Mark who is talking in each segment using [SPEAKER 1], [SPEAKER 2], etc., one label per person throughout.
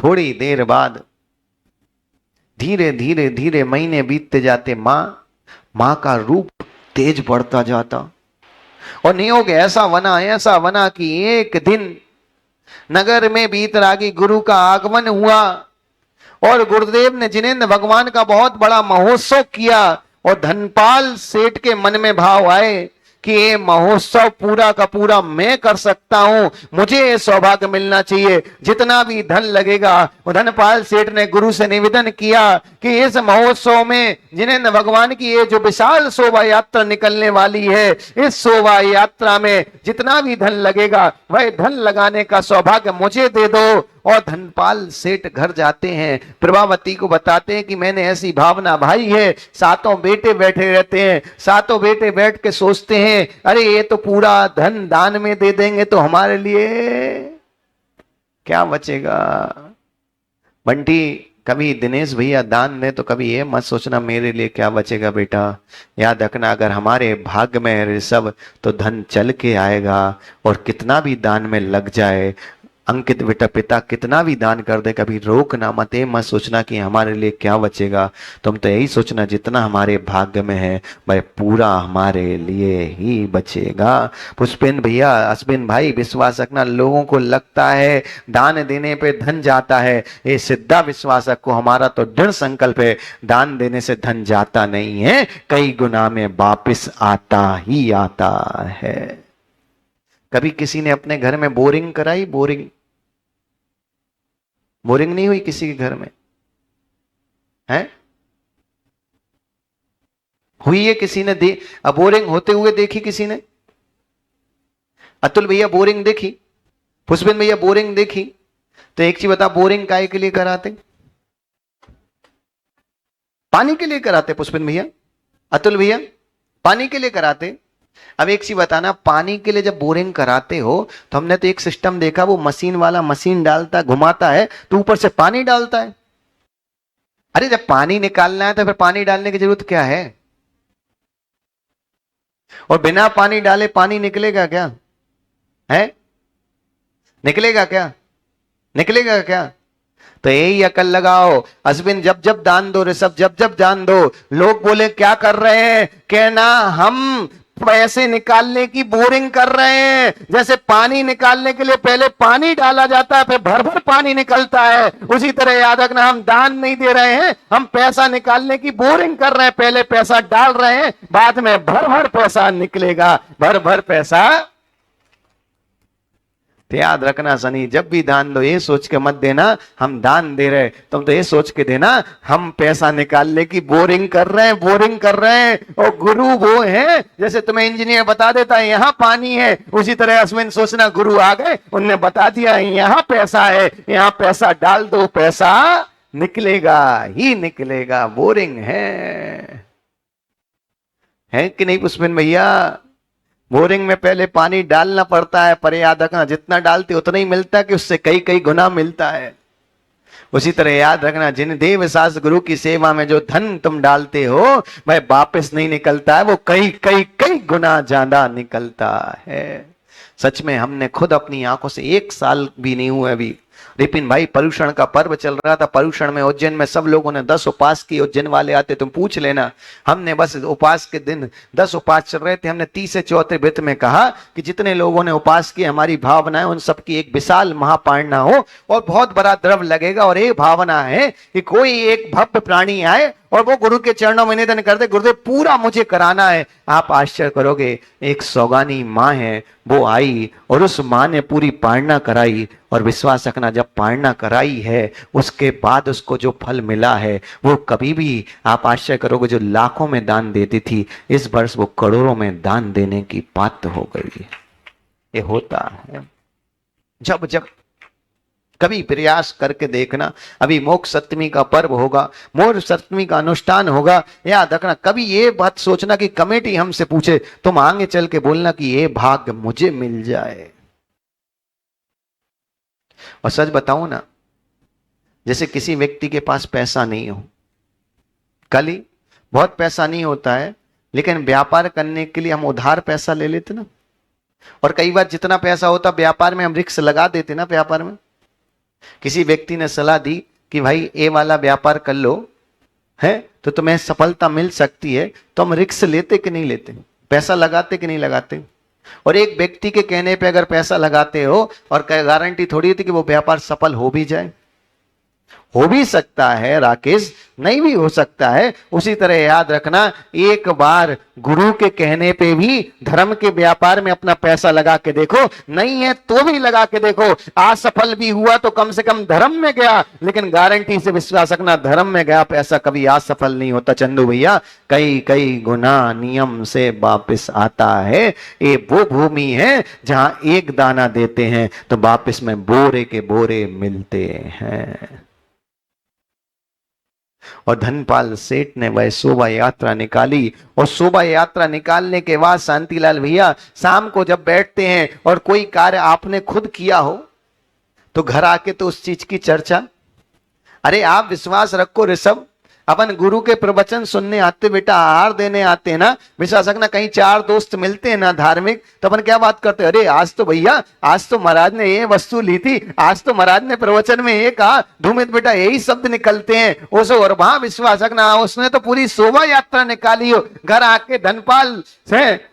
[SPEAKER 1] थोड़ी देर बाद धीरे धीरे धीरे महीने बीतते जाते, मां का रूप तेज बढ़ता जाता और नियोग ऐसा बना कि एक दिन नगर में बीतरागी गुरु का आगमन हुआ और गुरुदेव ने जिनेंद्र भगवान का बहुत बड़ा महोत्सव किया और धनपाल सेठ के मन में भाव आए कि ये महोत्सव पूरा का पूरा मैं कर सकता हूं, मुझे ये सौभाग्य मिलना चाहिए, जितना भी धन लगेगा। धनपाल सेठ ने गुरु से निवेदन किया कि इस महोत्सव में जिनेंद्र भगवान की ये जो विशाल शोभा यात्रा निकलने वाली है, इस शोभा यात्रा में जितना भी धन लगेगा वह धन लगाने का सौभाग्य मुझे दे दो। और धनपाल सेठ घर जाते हैं, प्रभावती को बताते हैं कि मैंने ऐसी भावना भाई है। सातों बेटे बैठे रहते हैं, सातों बेटे बैठ के सोचते हैं अरे ये तो पूरा धन दान में दे देंगे तो हमारे लिए क्या बचेगा। बंटी, कभी दिनेश भैया दान दे तो कभी ये मत सोचना मेरे लिए क्या बचेगा बेटा। याद रखना अगर हमारे भाग्य में है ऋषभ तो धन चल के आएगा और कितना भी दान में लग जाए, अंकित बेटा पिता कितना भी दान कर दे कभी रोकना मत। मत सोचना कि हमारे लिए क्या बचेगा, तुम तो यही सोचना जितना हमारे भाग्य में है भाई पूरा हमारे लिए ही बचेगा। पुष्पेन भैया, अश्विन भाई, विश्वास रखना लोगों को लगता है दान देने पे धन जाता है, ये सिद्धा विश्वास रखो हमारा तो दृढ़ संकल्प है दान देने से धन जाता नहीं है, कई गुना में वापिस आता ही आता है। कभी किसी ने अपने घर में बोरिंग कराई? बोरिंग नहीं हुई किसी के घर में? है हुई है? किसी ने बोरिंग होते हुए देखी किसी ने? अतुल भैया बोरिंग देखी? पुष्पिन भैया बोरिंग देखी? तो एक चीज बता, बोरिंग काय के लिए कराते? पानी के लिए कराते पुष्पिन भैया, अतुल भैया, पानी के लिए कराते। अब एक चीज बताना, पानी के लिए जब बोरिंग कराते हो तो हमने तो एक सिस्टम देखा, वो मशीन वाला मशीन डालता है, घुमाता है तो ऊपर से पानी डालता है। अरे जब पानी निकालना है तो फिर पानी डालने की जरूरत क्या है? और बिना पानी डाले पानी निकलेगा क्या? है निकलेगा क्या? निकलेगा क्या? तो यही अकल लगाओ। अश्विन जब जब दान दो, ऋषभ जब जब दान दो, लोग बोले क्या कर रहे हैं, कहना हम पैसे निकालने की बोरिंग कर रहे हैं। जैसे पानी निकालने के लिए पहले पानी डाला जाता है फिर भर भर पानी निकलता है, उसी तरह याद रखना हम दान नहीं दे रहे हैं, हम पैसा निकालने की बोरिंग कर रहे हैं। पहले पैसा डाल रहे हैं, बाद में भर भर पैसा निकलेगा, भर भर पैसा। तो याद रखना सनी, जब भी दान दो ये सोच के मत देना हम दान दे रहे, तुम तो ये सोच के देना हम पैसा निकालने की बोरिंग कर रहे हैं। और गुरु वो है जैसे तुम्हें इंजीनियर बता देता है यहाँ पानी है, उसी तरह अश्विन सोचना गुरु आ गए, उनने बता दिया यहाँ पैसा है, यहाँ पैसा डाल दो, पैसा निकलेगा ही निकलेगा। बोरिंग है कि नहीं पुष्पिन भैया? बोरिंग में पहले पानी डालना पड़ता है, पर याद रखना जितना डालते उतना ही मिलता है कि उससे कई कई गुना मिलता है। उसी तरह याद रखना जिन देव शास्त्र गुरु की सेवा में जो धन तुम डालते हो वह वापस नहीं निकलता है, वो कई कई कई गुना ज्यादा निकलता है। सच में हमने खुद अपनी आंखों से, 1 साल भी नहीं हुआ अभी, विपिन भाई पर्युषण का पर्व चल रहा था, पर्युषण में उज्जैन में सब लोगों ने 10 उपास किए। उज्जैन वाले आते तुम पूछ लेना, हमने बस उपास के दिन 10 उपास चल रहे थे, हमने 30 से 34 व्रत में कहा कि जितने लोगों ने उपास किए हमारी भावना है उन सबकी एक विशाल महापारणा हो और बहुत बड़ा द्रव लगेगा। और एक भावना है कि कोई एक भव्य प्राणी आए और वो गुरु के चरणों में निवेदन करते गुरुदेव पूरा मुझे कराना है। आप आश्चर्य करोगे, एक सौगानी माँ है वो आई और उस माँ ने पूरी पारणा कराई, और विश्वास रखना जब पारणा कराई है उसके बाद उसको जो फल मिला है वो कभी भी, आप आश्चर्य करोगे, जो लाखों में दान देती थी इस वर्ष वो करोड़ों में दान देने की पात्र हो गई। ये होता है जब जब कभी प्रयास करके देखना। अभी मोक्ष सप्तमी का पर्व होगा, मोक्ष सप्तमी का अनुष्ठान होगा, याद रखना कभी ये बात सोचना कि कमेटी हमसे पूछे, तुम आगे चल के बोलना कि ये भाग्य मुझे मिल जाए। और सच बताऊं ना, जैसे किसी व्यक्ति के पास पैसा नहीं हो, कल ही बहुत पैसा नहीं होता है लेकिन व्यापार करने के लिए हम उधार पैसा ले लेते ना, और कई बार जितना पैसा होता व्यापार में हम रिस्क लगा देते ना व्यापार में, किसी व्यक्ति ने सलाह दी कि भाई ये वाला व्यापार कर लो है तो तुम्हें सफलता मिल सकती है, तो हम रिस्क लेते कि नहीं लेते, पैसा लगाते कि नहीं लगाते। और एक व्यक्ति के कहने पे अगर पैसा लगाते हो और गारंटी थोड़ी होती कि वो व्यापार सफल हो भी जाए। हो भी सकता है राकेश, नहीं भी हो सकता है। उसी तरह याद रखना, एक बार गुरु के कहने पे भी धर्म के व्यापार में अपना पैसा लगा के देखो, नहीं है तो भी लगा के देखो। असफल भी हुआ तो कम से कम धर्म में गया, लेकिन गारंटी से विश्वास रखना धर्म में गया पैसा कभी असफल नहीं होता। चंदू भैया, कई कई गुना नियम से वापस आता है। ये वो भूमि है जहां एक दाना देते हैं तो वापस में बोरे के बोरे मिलते हैं। और धनपाल सेठ ने वह शोभा यात्रा निकाली, और शोभा यात्रा निकालने के बाद शांतिलाल भैया शाम को जब बैठते हैं और कोई कार्य आपने खुद किया हो तो घर आके तो उस चीज की चर्चा। अरे आप विश्वास रखो ऋषभ, अपन गुरु के प्रवचन सुनने आते बेटा, आहार देने आते हैं ना, विश्वास रखना कहीं चार दोस्त मिलते हैं ना धार्मिक, तो अपन क्या बात करते हैं, अरे आज तो भैया, आज तो महाराज ने ये वस्तु ली थी, आज तो महाराज ने प्रवचन में ये कहा, धूमित बेटा यही शब्द निकलते हैं उसो। और वहां विश्वास रखना उसने तो पूरी शोभा यात्रा निकाली हो। घर आके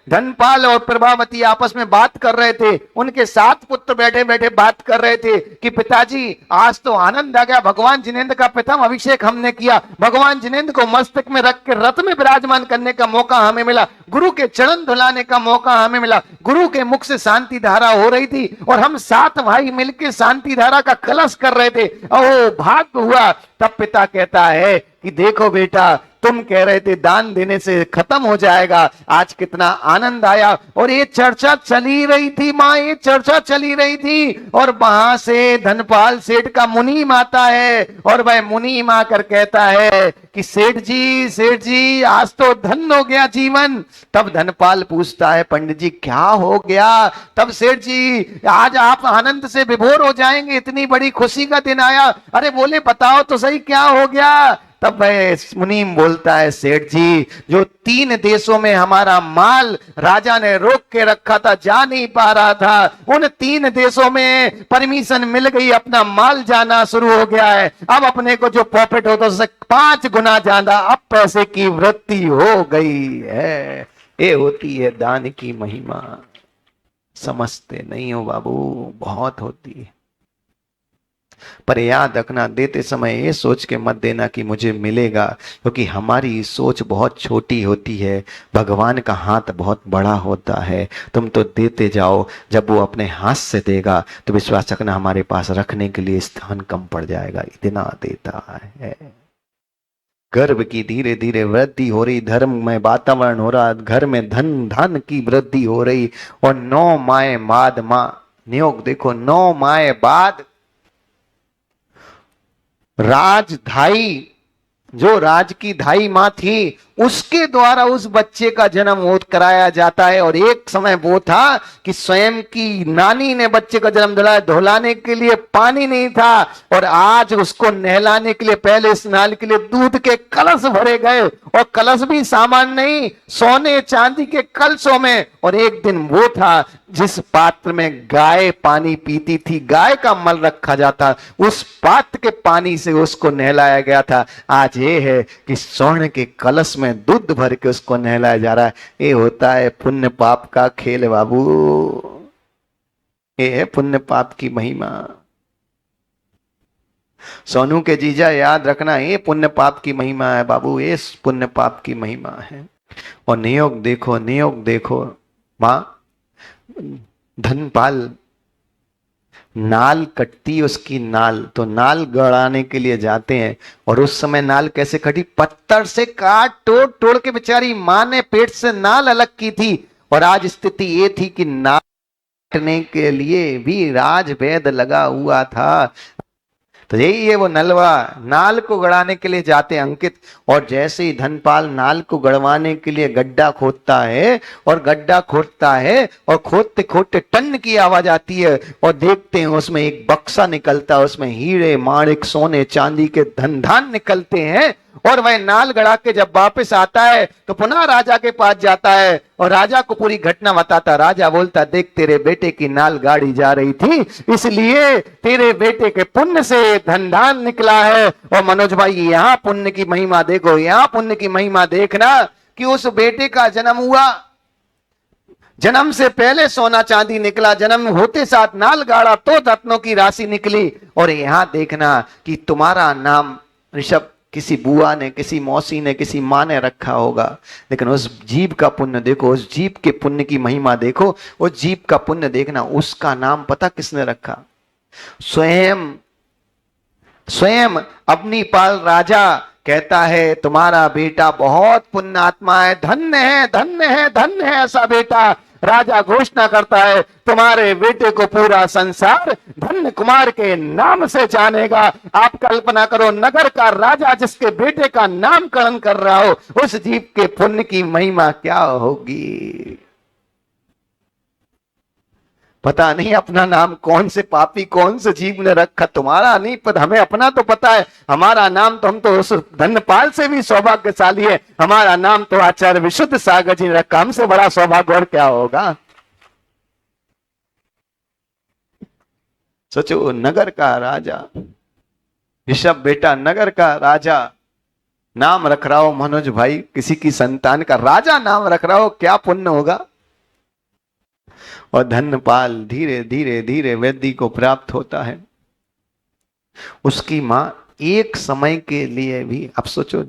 [SPEAKER 1] धनपाल और प्रभावती आपस में बात कर रहे थे, उनके 7 पुत्र बैठे बैठे बात कर रहे थे कि पिताजी आज तो आनंद आ गया, भगवान जिनेंद्र का प्रथम अभिषेक हमने किया, भगवान जिनेंद्र को मस्तक में रख के रथ में विराजमान करने का मौका हमें मिला, गुरु के चरण धुलाने का मौका हमें मिला, गुरु के मुख से शांति धारा हो रही थी और हम 7 भाई मिलकर शांति धारा का कलश कर रहे थे। ओ भाग्य हुआ। तब पिता कहता है कि देखो बेटा, तुम कह रहे थे दान देने से खत्म हो जाएगा, आज कितना आनंद आया। और ये चर्चा चली रही थी माँ, ये चर्चा चली रही थी, और वहां से धनपाल सेठ का मुनीम आता है और वह मुनीम आकर कहता है कि सेठ जी आज तो धन्य हो गया जीवन। तब धनपाल पूछता है पंडित जी क्या हो गया? तब सेठ जी आज आप आनंद से विभोर हो जाएंगे, इतनी बड़ी खुशी का दिन आया। अरे बोले बताओ तो सही क्या हो गया? तब वह मुनीम बोलता है सेठ जी, जो 3 देशों में हमारा माल राजा ने रोक के रखा था, जा नहीं पा रहा था, उन 3 देशों में परमिशन मिल गई, अपना माल जाना शुरू हो गया है। अब अपने को जो प्रॉफिट होता है उससे 5 गुना ज्यादा अब पैसे की वृद्धि हो गई है। ये होती है दान की महिमा। समझते नहीं हो बाबू, बहुत होती है। पर याद रखना, देते समय ये सोच के मत देना कि मुझे मिलेगा, क्योंकि हमारी सोच बहुत छोटी होती है, भगवान का हाथ बहुत बड़ा होता है। तुम तो देते जाओ, जब वो अपने हाथ से देगा तो विश्वास रखना हमारे पास रखने के लिए स्थान कम पड़ जाएगा, इतना देता है। गर्भ की धीरे धीरे वृद्धि हो रही, धर्म में वातावरण हो रहा, घर में धन की वृद्धि हो रही। और 9 माए बाद माँ, नियोग देखो, 9 माए बाद राजधाई, जो राज की धाई मां थी, उसके द्वारा उस बच्चे का जन्म कराया जाता है। और एक समय वो था कि स्वयं की नानी ने बच्चे का जन्म दिलाया, धुलाने के लिए पानी नहीं था, और आज उसको नहलाने के लिए पहले स्नान के लिए दूध के कलश भरे गए, और कलश भी सामान नहीं, सोने चांदी के कलशों में। और एक दिन वो था जिस पात्र में गाय पानी पीती थी, गाय का मल रखा जाता, उस पात्र के पानी से उसको नहलाया गया था। आज ये है कि स्वर्ण के कलश में दूध भर के उसको नहलाया जा रहा है। ये होता है पुण्य पाप का खेल बाबू, ये है पुण्य पाप की महिमा। सोनू के जीजा याद रखना, ये पुण्य पाप की महिमा है बाबू, ये पुण्य पाप की महिमा है। और नियोग देखो मां, धनपाल नाल कटती, उसकी नाल, तो नाल गड़ाने के लिए जाते हैं। और उस समय नाल कैसे कटी? पत्थर से काट तोड़ के बेचारी मां ने पेट से नाल अलग की थी। और आज स्थिति ये थी कि नाल काटने के लिए भी राज वैद लगा हुआ था। तो यही है वो नलवा, नाल को गड़ाने के लिए जाते अंकित। और जैसे ही धनपाल नाल को गड़वाने के लिए गड्ढा खोदता है, और गड्ढा खोदता है, और खोदते खोदते टन की आवाज आती है, और देखते हैं उसमें एक बक्सा निकलता है, उसमें हीरे माणिक सोने चांदी के धन निकलते हैं। और वह नाल गड़ा के जब वापस आता है तो पुनः राजा के पास जाता है और राजा को पूरी घटना बताता। राजा बोलता, देख तेरे बेटे की नाल गाड़ी जा रही थी, इसलिए तेरे बेटे के पुण्य से धन निकला है। और मनोज भाई यहाँ पुण्य की महिमा देखो, यहाँ पुण्य की महिमा देखना कि उस बेटे का जन्म हुआ, जन्म से पहले सोना चांदी निकला, जन्म होते साथ नाल गाड़ा तो रत्नों की राशि निकली। और यहां देखना कि तुम्हारा नाम ऋषभ किसी बुआ ने, किसी मौसी ने, किसी माँ ने रखा होगा, लेकिन उस जीव का पुण्य देखो, उस जीव के पुण्य की महिमा देखो, उस जीव का पुण्य देखना। उसका नाम पता किसने रखा? स्वयं स्वयं अग्निपाल राजा कहता है तुम्हारा बेटा बहुत पुण्य आत्मा है, धन्य है, धन्य है, धन्य है ऐसा बेटा। राजा घोषणा करता है तुम्हारे बेटे को पूरा संसार धन्य कुमार के नाम से जानेगा। आप कल्पना करो, नगर का राजा जिसके बेटे का नामकरण कर रहा हो, उस जीव के पुण्य की महिमा क्या होगी। पता नहीं अपना नाम कौन से पापी, कौन से जीव ने रखा, तुम्हारा नहीं पता, हमें अपना तो पता है। हमारा नाम तो, हम तो उस धन्यपाल से भी सौभाग्यशाली है, हमारा नाम तो आचार्य विशुद्ध सागर जी ने रखा, हमसे बड़ा सौभाग्य और क्या होगा। सोचो, नगर का राजा ऋषभ बेटा, नगर का राजा नाम रख रहा हो मनोज भाई, किसी की संतान का राजा नाम रख रहा हो, क्या पुण्य होगा। और धन्यपाल धीरे धीरे धीरे वेदी को प्राप्त होता है। उसकी मां एक समय के लिए भी, अब सोचो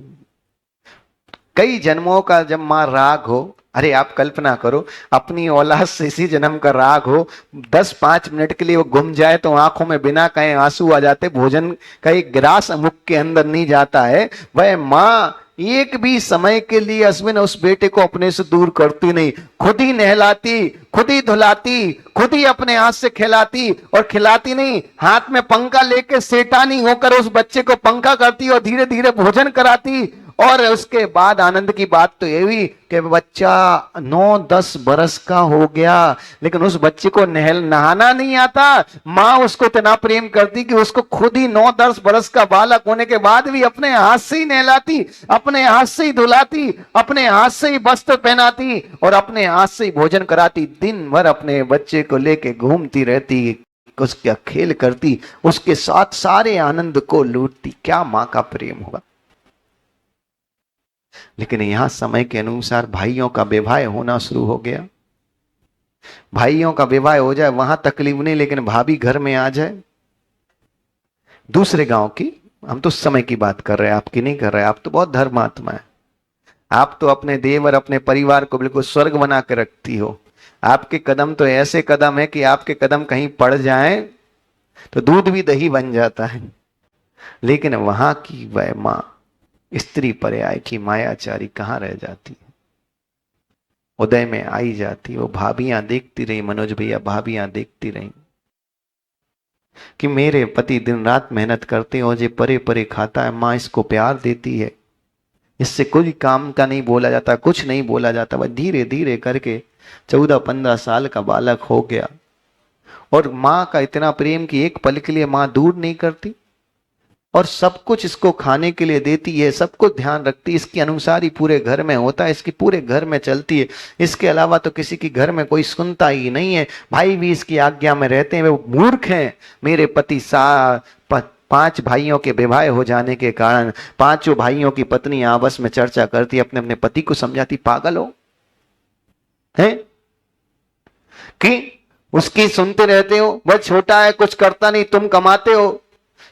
[SPEAKER 1] कई जन्मों का जब मां राग हो, अरे आप कल्पना करो अपनी औलाद से इसी जन्म का राग हो, 10-5 मिनट के लिए वो गुम जाए तो आंखों में बिना कहे आंसू आ जाते, भोजन का एक गिरास मुख के अंदर नहीं जाता है। वह मां एक भी समय के लिए अश्विन उस बेटे को अपने से दूर करती नहीं, खुद ही नहलाती, खुद ही धुलाती, खुद ही अपने हाथ से खिलाती, और खिलाती नहीं, हाथ में पंखा लेके सेठानी होकर उस बच्चे को पंखा करती और धीरे धीरे भोजन कराती। और उसके बाद आनंद की बात तो ये हुई कि बच्चा 9-10 बरस का हो गया, लेकिन उस बच्चे को नहाना नहीं आता। माँ उसको इतना प्रेम करती कि उसको खुद ही 9-10 बरस का बालक होने के बाद भी अपने हाथ से ही नहलाती, अपने हाथ से ही धुलाती, अपने हाथ से ही वस्त्र पहनाती और अपने हाथ से ही भोजन कराती। दिन भर अपने बच्चे को लेके घूमती रहती, उसका खेल करती, उसके साथ सारे आनंद को लूटती। क्या माँ का प्रेम होगा। लेकिन यहां समय के अनुसार भाइयों का विवाह होना शुरू हो गया। भाइयों का विवाह हो जाए वहां तकलीफ नहीं, लेकिन भाभी घर में आ जाए दूसरे गांव की, हम तो उस समय की बात कर रहे हैं, आपकी नहीं कर रहे हैं। आप तो बहुत धर्मात्मा है, आप तो अपने देवर, अपने परिवार को बिल्कुल स्वर्ग बना के रखती हो। आपके कदम तो ऐसे कदम है कि आपके कदम कहीं पड़ जाएं तो दूध भी दही बन जाता है। लेकिन वहां की वह मां, स्त्री पर्याय की मायाचारी कहां रह जाती है, उदय में आई जाती। वो भाभियां देखती रही, मनोज भैया भाभियां देखती रही कि मेरे पति दिन रात मेहनत करते हैं और ये परे परे खाता है, मां इसको प्यार देती है, इससे कोई काम का नहीं बोला जाता, कुछ नहीं बोला जाता। वह धीरे धीरे करके 14-15 साल का बालक हो गया और मां का इतना प्रेम कि एक पल के लिए मां दूर नहीं करती और सब कुछ इसको खाने के लिए देती है, सब कुछ ध्यान रखती है, इसके अनुसार ही पूरे घर में होता है, इसकी पूरे घर में चलती है। इसके अलावा तो किसी की घर में कोई सुनता ही नहीं है। भाई भी इसकी आज्ञा में रहते हैं, वे मूर्ख हैं। मेरे पति 5 भाइयों के विवाह हो जाने के कारण 5 भाइयों की पत्नी आपस में चर्चा करती, अपने अपने पति को समझाती, पागल हो हैं कि उसकी सुनते रहते हो, वह छोटा है, कुछ करता नहीं, तुम कमाते हो।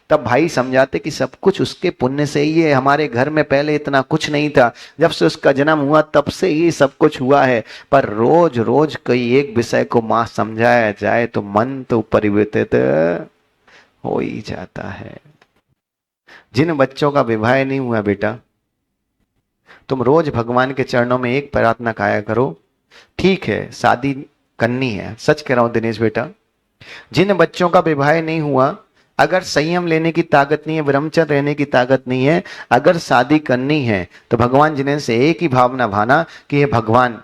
[SPEAKER 1] तब भाई समझाते कि सब कुछ उसके पुण्य से ही है, हमारे घर में पहले इतना कुछ नहीं था, जब से उसका जन्म हुआ तब से ही सब कुछ हुआ है। पर रोज रोज कोई एक विषय को मां समझाया जाए तो मन तो परिवर्तित हो ही जाता है। जिन बच्चों का विवाह नहीं हुआ बेटा, तुम रोज भगवान के चरणों में एक प्रार्थना खाया करो। ठीक है शादी करनी है, सच कह रहा हूं दिनेश बेटा, जिन बच्चों का विवाह नहीं हुआ, अगर संयम लेने की ताकत नहीं है, ब्रह्मचर्य रहने की ताकत नहीं है, अगर शादी करनी है तो भगवान जिन्हें से एक ही भावना भाना कि ये भगवान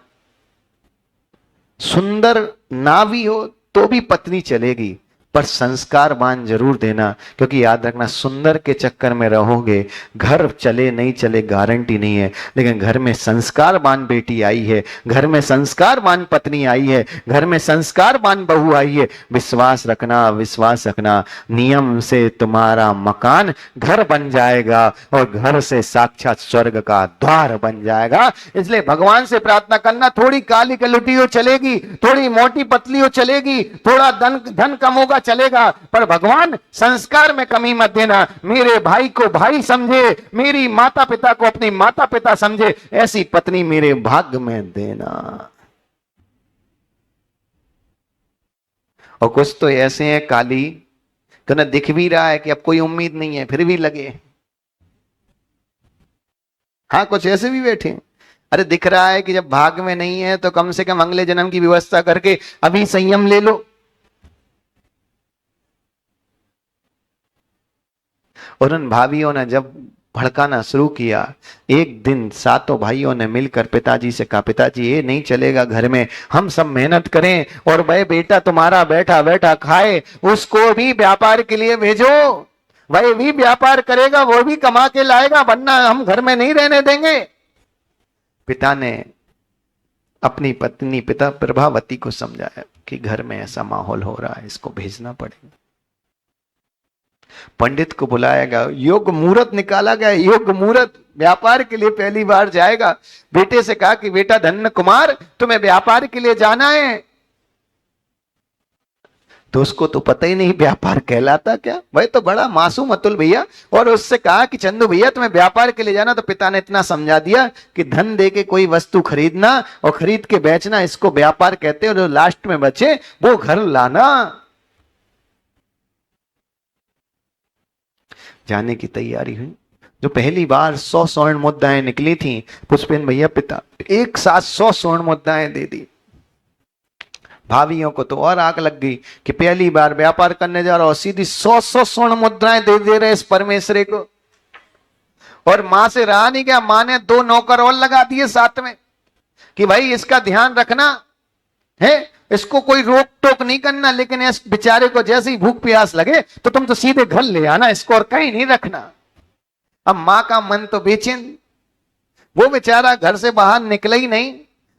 [SPEAKER 1] सुंदर ना भी हो तो भी पत्नी चलेगी, पर संस्कारवान जरूर देना, क्योंकि याद रखना सुंदर के चक्कर में रहोगे, घर चले नहीं चले गारंटी नहीं है, लेकिन घर में संस्कारवान बेटी आई है, घर में संस्कारवान पत्नी आई है, घर में संस्कारवान बहू आई है, विश्वास रखना, विश्वास रखना, नियम से तुम्हारा मकान घर बन जाएगा और घर से साक्षात स्वर्ग का द्वार बन जाएगा। इसलिए भगवान से प्रार्थना करना, थोड़ी काली कलुटी हो चलेगी, थोड़ी मोटी पतली हो चलेगी, थोड़ा धन कम होगा चलेगा, पर भगवान संस्कार में कमी मत देना। मेरे भाई को भाई समझे, मेरी माता पिता को अपनी माता पिता समझे, ऐसी पत्नी मेरे भाग्य में देना। और कुछ तो ऐसे हैं काली, तो ना दिख भी रहा है कि अब कोई उम्मीद नहीं है, फिर भी लगे। हाँ, कुछ ऐसे भी बैठे हैं, अरे दिख रहा है कि जब भाग्य में नहीं है तो कम से कम अगले जन्म की व्यवस्था करके अभी संयम ले लो। और उन भाभियों ने जब भड़काना शुरू किया, एक दिन सातों भाइयों ने मिलकर पिताजी से कहा, पिताजी ये नहीं चलेगा, घर में हम सब मेहनत करें और भाई बेटा तुम्हारा बैठा बैठा खाए, उसको भी व्यापार के लिए भेजो, वह भी व्यापार करेगा, वो भी कमा के लाएगा, वरना हम घर में नहीं रहने देंगे। पिता ने अपनी पत्नी पिता प्रभावती को समझाया कि घर में ऐसा माहौल हो रहा है, इसको भेजना पड़ेगा। पंडित को बुलाया गया, योग मुहूर्त निकाला गया, योग मुहूर्त, व्यापार के लिए पहली बार जाएगा। बेटे से कहा कि बेटा धन्य कुमार, तुम्हें व्यापार के लिए जाना है। तो उसको तो पता ही नहीं व्यापार कहलाता क्या, वह तो बड़ा मासूम अतुल भैया। और उससे कहा कि चंदू भैया तुम्हें व्यापार के लिए जाना, तो पिता ने इतना समझा दिया कि धन दे के कोई वस्तु खरीदना और खरीद के बेचना, इसको व्यापार कहते हैं, और जो लास्ट में बचे वो घर लाना। जाने की तैयारी हुई। जो पहली बार 100 स्वर्ण मुद्राएं निकली थी, पुष्पेन भैया पिता एक साथ 100 स्वर्ण मुद्राएं दे दी। भाभियों को तो और आग लग गई कि पहली बार व्यापार करने जा रहा हो, सीधी 100 स्वर्ण मुद्राएं दे रहे इस परमेश्वरी को। और मां से रहा नहीं गया, मां ने 2 नौकर और लगा दिए साथ में कि भाई इसका ध्यान रखना है, इसको कोई रोक टोक नहीं करना, लेकिन इस बेचारे को जैसे ही भूख प्यास लगे तो तुम तो सीधे घर ले आना, इसको और कहीं नहीं रखना। अब मां का मन तो बेचैन, वो बेचारा घर से बाहर निकला ही नहीं।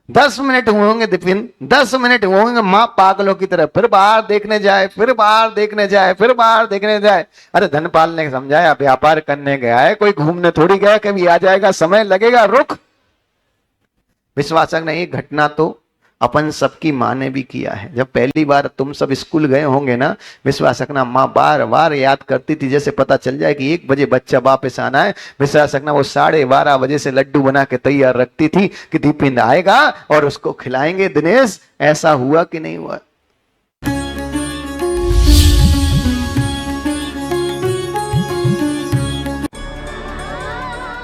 [SPEAKER 1] 10 मिनट हुए होंगे दिपिन, 10 मिनट हुए होंगे, मां पागलों की तरह फिर बाहर देखने जाए, फिर बाहर देखने जाए, फिर बाहर देखने जाए। अरे धनपाल ने समझाया व्यापार करने गया है, कोई घूमने थोड़ी गया, कभी आ जाएगा, समय लगेगा, रुक। विश्वास रखना, ये घटना तो अपन सबकी माँ ने भी किया है। जब पहली बार तुम सब स्कूल गए होंगे ना, विश्वास रखना माँ बार बार याद करती थी, जैसे पता चल जाए कि 1 बजे बच्चा वापस आना है, विश्वास रखना वो 12:30 बजे से लड्डू बना के तैयार रखती थी कि दीपिन आएगा और उसको खिलाएंगे। दिनेश, ऐसा हुआ कि नहीं हुआ?